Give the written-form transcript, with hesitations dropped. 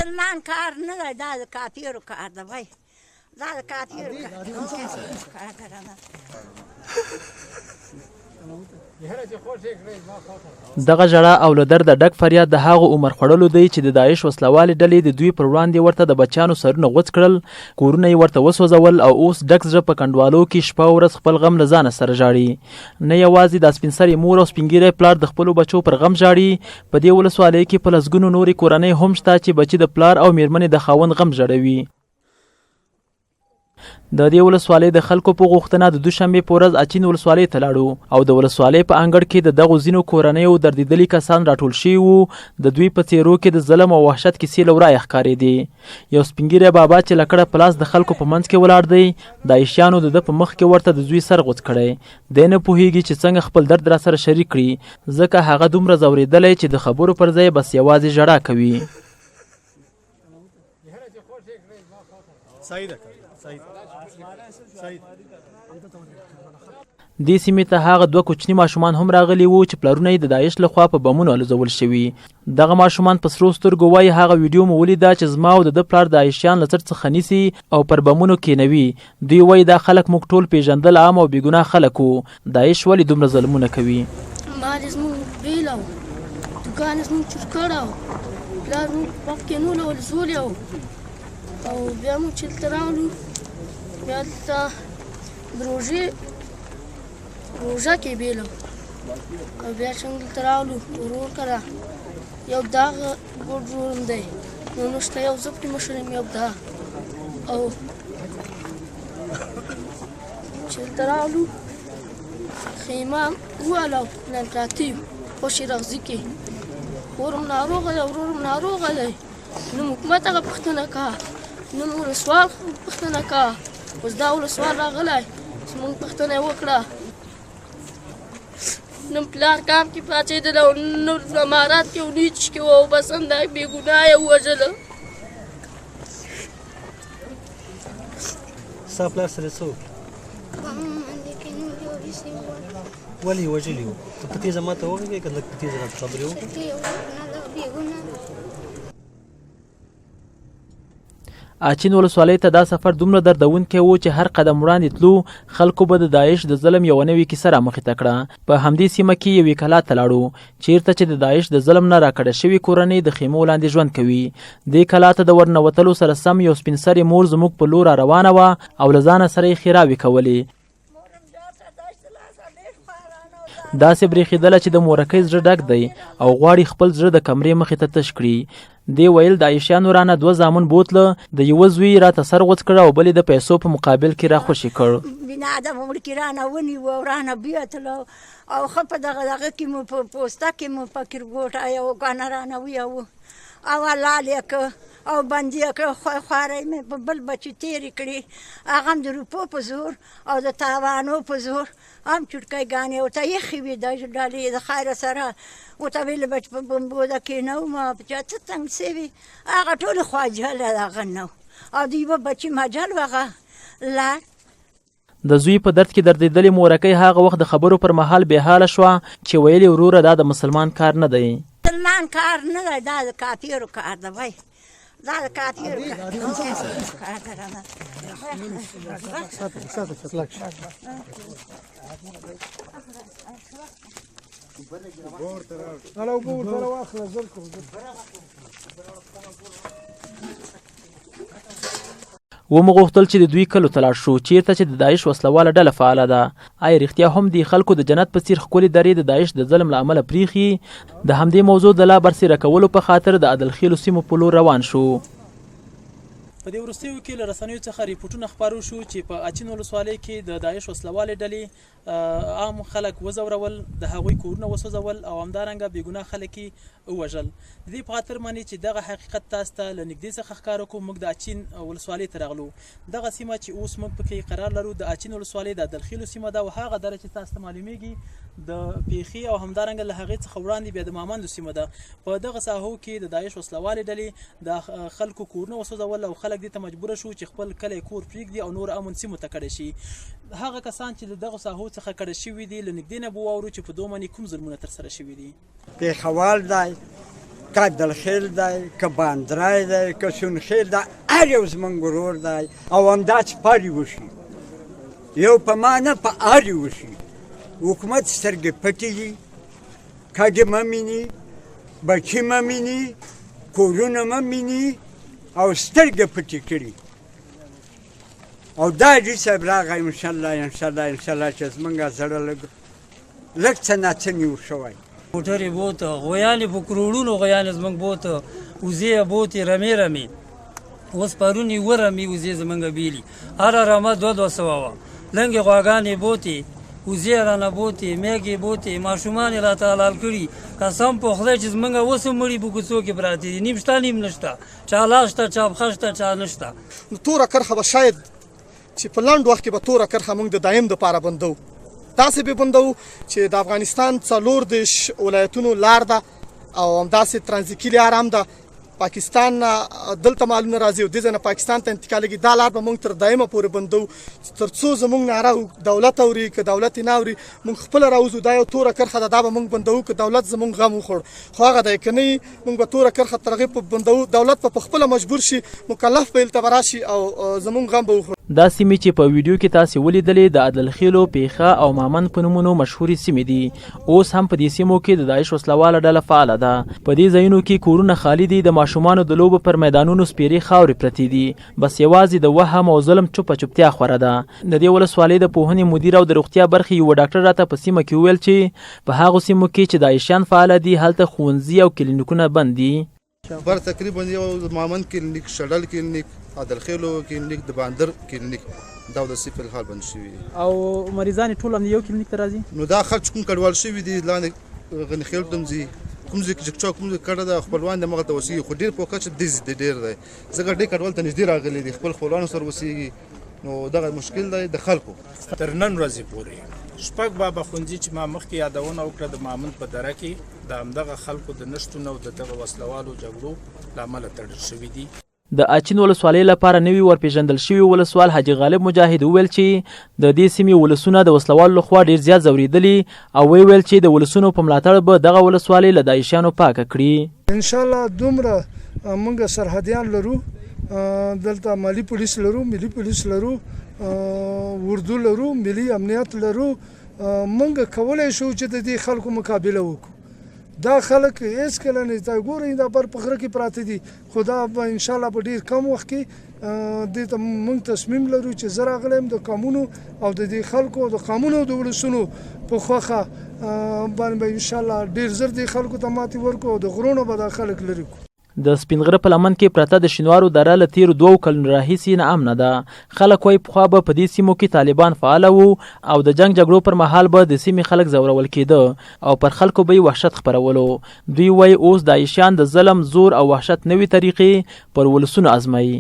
مسلمان کار نه دی، دا د کافرو کار دی وای، دا د کافرو کار دی. دغه ژړا او له درده ډک فریاد د هغو عمر خوړلو دی چې د داعش وسلوالې ډلې د دوی پر وړاندې ورته د بچیانو سرونه غوڅ کړل، کورونه یې ورته وسوځول او اوس ډک زړه په کنډوالو کې شپه ورځ خپل غم له ځانه سره ژاړي. نه یوازې دا سپین سرې مور او سپین ږیری پلار د خپلو بچو پر غم ژاړي، په دې ولسوالۍ کې په لسګونو نورې کورنۍ هم شته چې بچي د پلار او میرمنې د خاوند غم ژړوي. د دې ولسوالۍ د خلکو په غوښتنه د دوشنبې په ورځ اچین ولسوالۍ ته لاړو او د ولسوالۍ په انګړ کې د دغو ځینو کورنیو دردېدلي کسان راټول شوي وو. د دوی په څېرو کې د ظلم او وحشت کیسې له ورایه ښکارېدې. یو سپین ږیری بابا چې لکړه په لاس د خلکو په منځ کې ولاړ دی، داعشیانو د ده په مخ کې ورته د زوی سر غوڅ کړی. دی نه پوهېږي چې څنګه خپل درد راسره شریک کړي، ځکه هغه دومره ځورېدلی چې د خبرو پر ځای بس یوازې ژړا کوي. دې سیمې ته هغه دوه کوچني ماشومان هم راغلي وو چې پلرونه یې د داعش لخوا په بمونو الوزول شوي. دغه ماشومان په سرو سترګو وایي هغه ویډیو مو ولیده چې زما او د ده پلار د داعشیان له څټ څخه نیسي او پر بمونو کېنوي. دوی وایي دا خلک موږ ټول پیژندل، عام او بېګناه خلک وو. داعش ولې دومره ظلمونه کوي؟ مال یې زموږ بیل و، دوکان یې زموږ چور کړی و، پلار زموږ په وخت کې نولې ولزولی و، او بیا موږ چې دلته راغلو، بیا دلته د روژه کې بیل و، او بیا چې موږ دلته راغلو ورور کره یو دا ګوډ ورور دی، نو نشته یو زه پرې مشر یم، یو دا. او چې دلته راغلو خیمه وواله نن پراته یو خوشې رغزي کې، ور هم ناروغه دی ورور هم ناروغه دی. نو حکومت هغه پوښتنه کوه، نو ولسوال پوښتنه کوه، اوس دا ولسوال راغلی چې موږ پوښتنه یې وکړه. نن پلار کام کې پاڅېدلی او نو امارات کې او نیچ کې و، او بس همدا بېګناه یې ووژله. ستا پلار سره څه وکړه؟ ولې یې وژلي وو؟ ته په تېزه ماته وغږېږه که لږ په تېزه راته خبرې وکړه. اچین ولسوالۍ ته دا سفر دومره دردونکی و چې هر قدم وړاندې تلو خلکو به د داعش د ظلم یوه نوې کیسه رامخې ته کړه. په همدې سیمه کې یوې کلا ته لاړو چیرته چې د داعش د ظلم نه راکډه شوې کورنۍ د خیمو لاندې ژوند کوي. دې کلا ته د ورنوتلو سره سم یو سپین سرې مور زموږ په لور را روانه وه او له ځانه سره یې ښېراوې کولې. داسې برېښېدله چې د مورکۍ زړه ډک دی او غواړي خپل زړه د کمرې مخې ته تش کړي. دې ویل داعشیانو رانه دوه زامن بوتله، د یوه زوی یې راته سر غوڅ کړه او بل یې د پیسو په مقابل کې راخوشي کړ. بنادم وړکي رانه ونیوه او رانه بیوتله او ښه په دغه کې مو په پوسته کې مو په کربوټه یو ګانه رانه ویوه او حلال یې که او بندي یې که، خوارۍ مې په بل بچي تېرې کړي، هغه هم د روپو په زور او د تاوانو په زور هم چوټکۍ ورته ایښې وې د ډالۍ د خیره سره، ورته ویلې به چې په بمبوده کېنوم په چا څه تنګ سوي، هغه ټولې خواجله د هغه نه و او د یوه بچي مجل و هغه لاړ. د زوی په درد کې دردېدلې مورکۍ هغه وخت د خبرو پر مهال بېحاله شوه چې ویلې وروره دا د مسلمان کار نه دی. مسلمان کار نه دی، دا د کافرو کار دی وای، دا د کافرو کار دی. ومو غوښتل چې د دوی کلو ته لاړ شو چیرته چې د داعش وسلواله ډله فعاله ده. آیا رښتیا هم د خلکو د جنت په څیر ښکلې درې د داعش د ظلم له امله پریښي؟ د همدې موضوع د لا برسېره کولو په خاطر د عدلخیلو سیمو په لور روان شو. په دې وروستیو کې له رسنیو څخه ریپورټونه خپاره شو چې په اچین ولسوالۍ کې د داعش وسلوالې ډلې عام خلک وځورول، د هغوی کورونه وسوځول او همدارنګه بېګناه خلک یې ووژل. د دې په خاطر باندې چې دغه حقیقت تاسو ته له نږدې څخه ښکاره کړو، موږ د اچین ولسوالۍ ته راغلو. دغه سیمه چې اوس موږ پکې قرار لرو د اچین ولسوالۍ د عدلخیلو سیمه ده او هغه دره چې تاسو ته معلومیږي د پیښې او همدارنګه له هغې څخه وړاندې بیا د مامندو سیمه ده. په دغه ساحو کې د داعش وسلوالې ډلې د خلکو کورونه وسوځول او خلک دې ته مجبوره شو چې خپل کلی کور پرېږدي او نور امن سیمو ته کډه شي. هغه کسان چې د دغو ساحو څخه کډه شوي دي له نږدې نه به واورو چې په دوی باندې کوم ظلمونه ترسره شوي دي. پېښور دی، که عبدالخیل دی که باندرای دی که سونخیل دی هر یو زمونږ ورور دی او همداسې په هر یو شي یو په ما نه په هر یو شي حکومت سترګې پټې دي کډې مه میني بچي مه میني کورونه مه میني او سترګې پټې کړي او دا حاجي صاحب راغی انشاءالله چې زمونږ زړه لږ څه ناڅه نیو شوی موټر یې بوته غویان یې په کروړونو غویان یې زموږ بوته وزې یې بوتې رمې اوس پرون یې ورمې وزې زموږ بیلي هره رمه 200 وه لنګې غواګانې بوتې وزې رانه بوتې میږې بوتې ماشومان یې راته حلال کړي قسم په خدای چې زموږ اوس هم مړي په کوڅو کې پراته دي نیم شته نیم نشته چا لاس شته چا پښه شته چا نشته توره کرښه به شاید چې په لنډ وخت کې به توره کرښه موږ د دایم دپاره بندو داسې به بندو چې د افغانستان 40 ولایتونو لار ده او همداسې ترانزیتي لار هم ده پاکستان دلته مالونه راځي او دې ځای نه پاکستان ته انتقالېږي دا لار به موږ تر دایمه پورې بندو تر څو زموږ ناره دولت اوري که دولت یې نه اوري موږ خپله راوځو دا یو توره کرښه ده دا به موږ بندوو که دولت زموږ غم وخوړ خو هغه دی که نه موږ به توره کرښه تر هغې بندوو دولت به پخپله مجبور شي مکلف به هلته به راشي او زموږ غم به وخوړ دا سیمې چې په ویډیو کې تاسې ولیدلې د عدلخیلو پیښه او مامند په نومونو مشهورې سیمې دي اوس هم په دې سیمو کې د داعش وسلواله ډله فعاله ده په دې ځایونو کې کورونه خالي دي د ماشومانو د لوبو پر میدانونو سپیرې خاورې پرتې دي بس یوازې د وهم او ظلم چوپتیا خوره ده د دې ولسوالۍ د پوهنې مدیر او د روغتیا برخې یوه ډاکټر راته په سیمه کې وویل چې په هغو سیمو کې چې داعشیان فعاله دي هلته ښوونځي او کلینیکونه بند دي بر تقریبا یو مامند کلینیک شډل کلینیک عدلخیلو کلینیک د باندر کلینیک دا د سیفل حال بند شوي او مریضان ټول هم یو کلینیک ته راځي نو دا خلک کوم کډوال شوي دي لاندې غنخیل ته ځي کوم ځای کې چې کوم ځای کډه ده خپلوان د مغه ته اوسېږي خو ډېر په کچه ډېر دی ځکه ډېر کډوال ته نږدې راغلي دي خپل خپلوانو سره اوسېږي نو دغه مشکل دی د خلکو تر نن ورځې پورې شپږ بابا ښوونځي چې ما مخکې یادونه وکړه د مامند په دره کې د همدغه خلکو د نشتون او د دغه وسلوالو جګړو له امله تړل شوي دي د اچین ولسوالۍ لپاره نوي ورپېژندل شوي ولسوال حاجي غالب مجاهد وویل چې د دې سیمې ولسونه د وسلوالو لخوا ډېر زیات ځورېدلي او ویل چې د ولسونو په ملاتړ به دغه ولسوالۍ له داعشیانو پاکه کړي انشاءالله دومره موږ سرحدیان لرو دلته مالی پولیس لرو ملي پولیس لرو اردو لرو ملي امنیت لرو موږ کولی شو چې د دې خلکو مقابله وکړو دا خلک هیڅ کله نه دا ګورئ دا پر په غره کې پراته دي خو دا به انشاءالله په ډېر کم وخت کې دې ته موږ تصمیم لرو چې زه راغلی یم د قانونو او د دې خلکو د قانونو د ولسونو په خوښه باندې به انشاءالله ډېر زر دې خلکو ته ماتې ورکړو او د غرونو به دا خلک لرې کړو د سپین غره په لمن کې پرته د شینوارو دره له تیرو 2 کلونو راهیسې ناامنه ده خلک وایي پخوا به په دې سیمو کې طالبان فعاله وو او د جنګ جګړو پر مهال به د سیمې خلک ځورول کېده او پر خلکو به یې وحشت خپرولو دوی وایي اوس داعشیان د ظلم زور او وحشت نوې طریقې پر ولسونو ازمایي